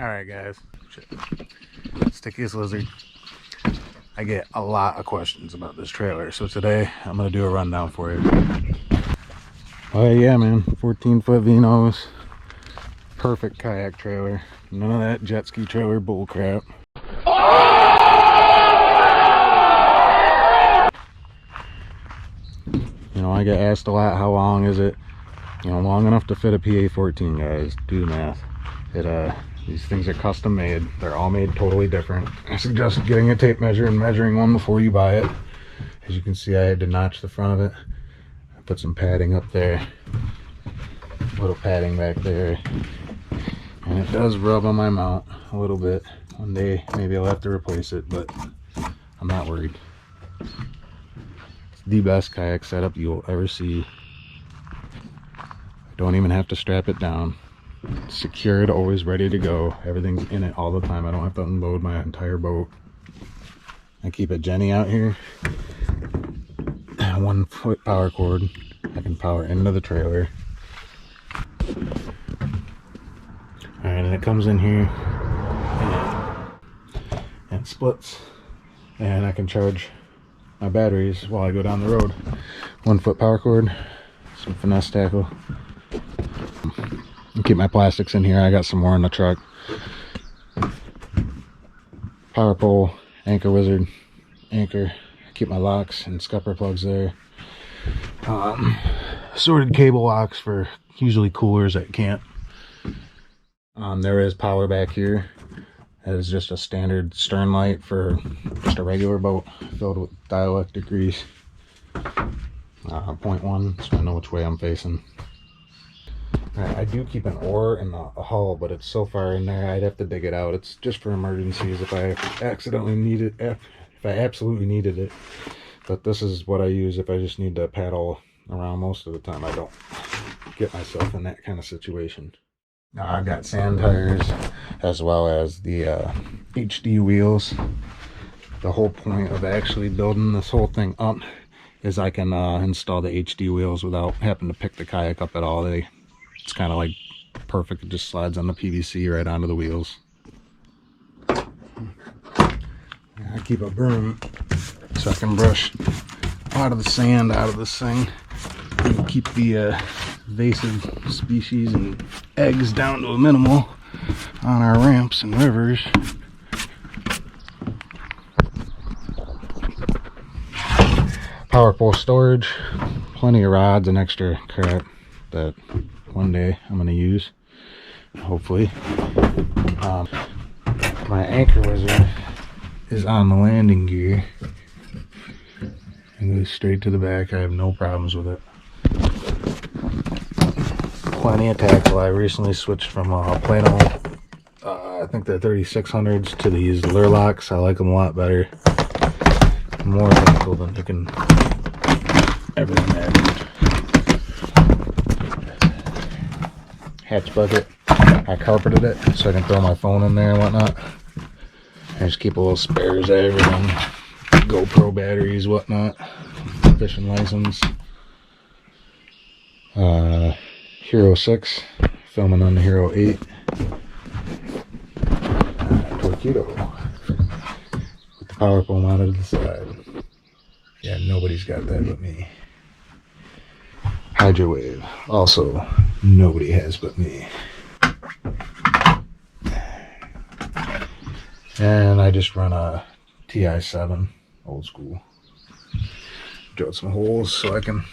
Alright guys, StickiestLizard. I get a lot of questions about this trailer, so today I'm going to do a rundown for you. Oh yeah man, 14-foot Vinos, perfect kayak trailer, none of that jet ski trailer bullcrap. You know, I get asked a lot, how long is it? You know, long enough to fit a PA-14, guys. Do the math. These things are custom made. They're all made totally different. I suggest getting a tape measure and measuring one before you buy it. As you can see, I had to notch the front of it. I put some padding up there, a little padding back there, and it does rub on my mount a little bit. One day maybe I'll have to replace it, but I'm not worried. It's the best kayak setup you'll ever see. I don't even have to strap it down. It's secured, always ready to go. Everything's in it all the time. I don't have to unload my entire boat. I keep a Jenny out here, 1-foot power cord. I can power into the trailer. Alright, and it comes in here and it splits, and I can charge my batteries while I go down the road. 1-foot power cord, some finesse tackle. Keep my plastics in here. I got some more in the truck. Power pole, anchor wizard, anchor. Keep my locks and scupper plugs there. Sorted cable locks for usually coolers that can't. There is power back here. That is just a standard stern light for just a regular boat filled with dielectric grease. 0.1, so I know which way I'm facing. Right, I do keep an oar in the hull, but it's so far in there I'd have to dig it out. It's just for emergencies if I accidentally need it, if I absolutely needed it. But this is what I use if I just need to paddle around. Most of the time I don't get myself in that kind of situation. Now I've got sand tires as well as the HD wheels. The whole point of actually building this whole thing up is I can install the HD wheels without having to pick the kayak up at all. It's kind of like perfect. It just slides on the PVC right onto the wheels. I keep a broom so I can brush a lot of the sand out of this thing and keep the invasive species and eggs down to a minimal on our ramps and rivers. Power pole storage, plenty of rods and extra crap that one day I'm going to use, hopefully. My anchor wizard is on the landing gear and goes straight to the back. I have no problems with it. Plenty of tackle. I recently switched from Plano, I think they're 3600s, to these lure locks. I like them a lot better. More tackle than you can ever imagine. Hatch bucket. I carpeted it so I can throw my phone in there and whatnot. I just keep a little spares of everything. GoPro batteries, whatnot. Fishing license. Hero 6. Filming on the Hero 8. Torpedo. With the power pole mounted to the side. Yeah, nobody's got that but me. Hydro wave. Also, nobody has but me. And I just run a TI-7, old school. Drilled some holes so I can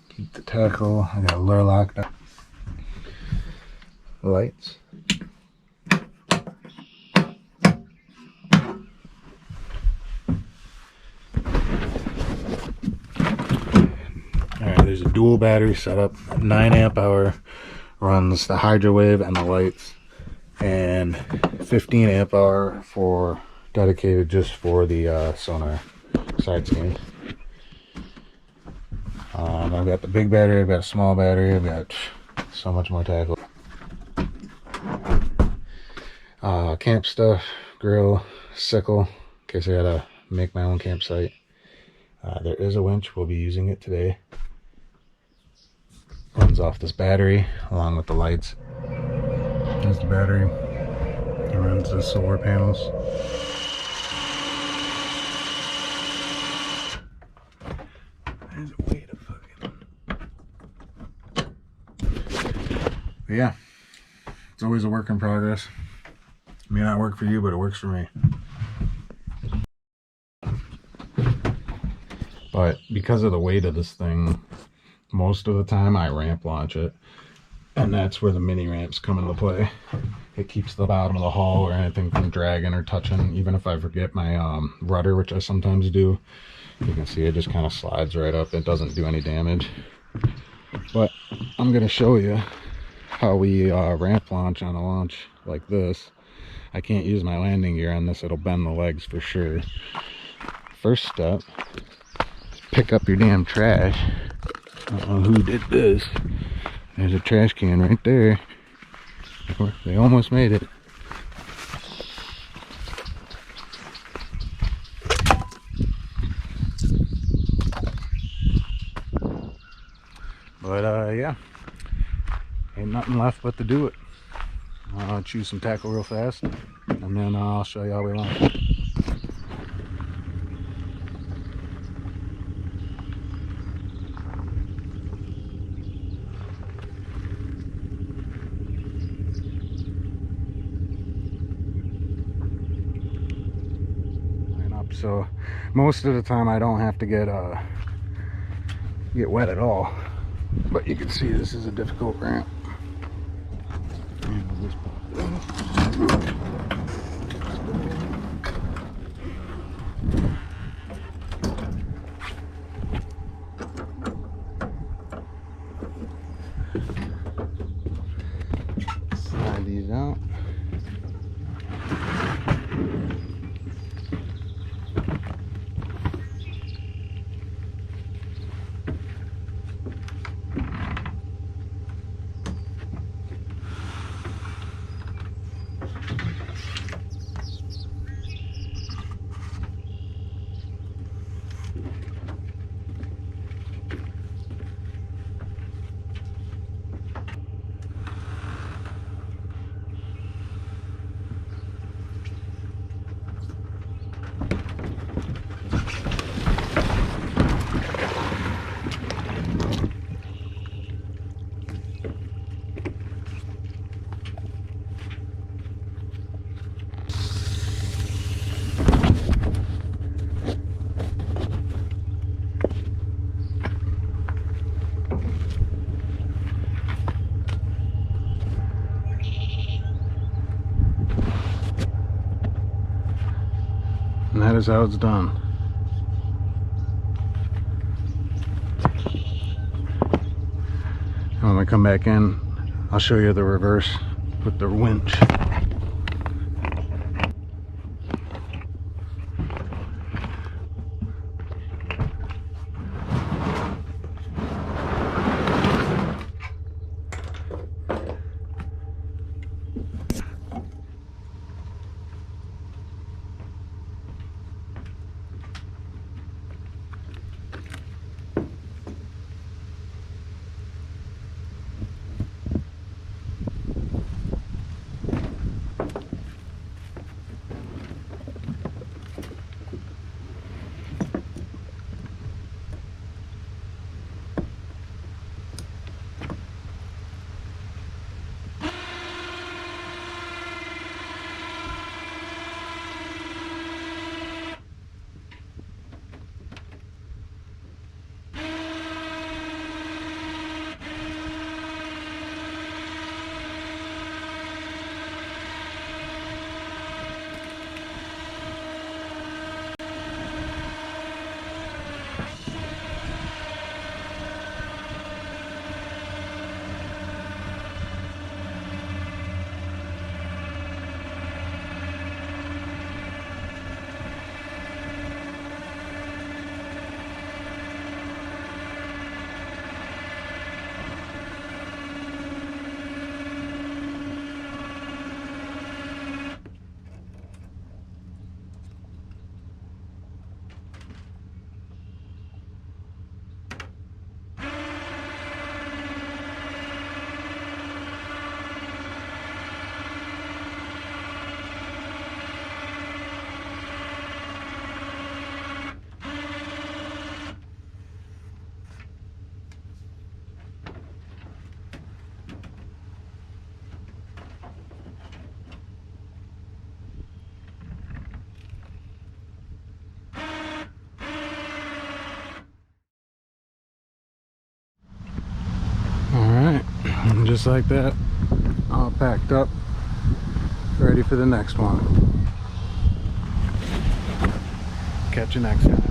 keep the tackle. I got a lure lock down. Lights. Alright, there's a dual battery setup. 9 amp hour runs the hydro wave and the lights, and 15 amp hour for dedicated just for the sonar side scan. I've got the big battery, I've got a small battery, I've got so much more tackle. Camp stuff, grill, sickle, in case I gotta make my own campsite. There is a winch, we'll be using it today. Runs off this battery along with the lights. There's the battery. against the solar panels. There's a way to fucking... But yeah, it's always a work in progress. It may not work for you, but it works for me. But because of the weight of this thing, most of the time I ramp launch it. And that's where the mini ramps come into play. It keeps the bottom of the hull or anything from dragging or touching. Even if I forget my rudder, which I sometimes do, you can see it just kind of slides right up. It doesn't do any damage. But I'm going to show you how we ramp launch on a launch like this. I can't use my landing gear on this. It'll bend the legs for sure. First step is pick up your damn trash. I don't know who did this. There's a trash can right there. They almost made it. But yeah, ain't nothing left but to do it. I'll choose some tackle real fast, and then I'll show you how we launch. So most of the time I don't have to get wet at all, but you can see this is a difficult ramp. Slide these out. And that is how it's done. And when we come back in, I'll show you the reverse with the winch. just like that, all packed up, ready for the next one. Catch you next time.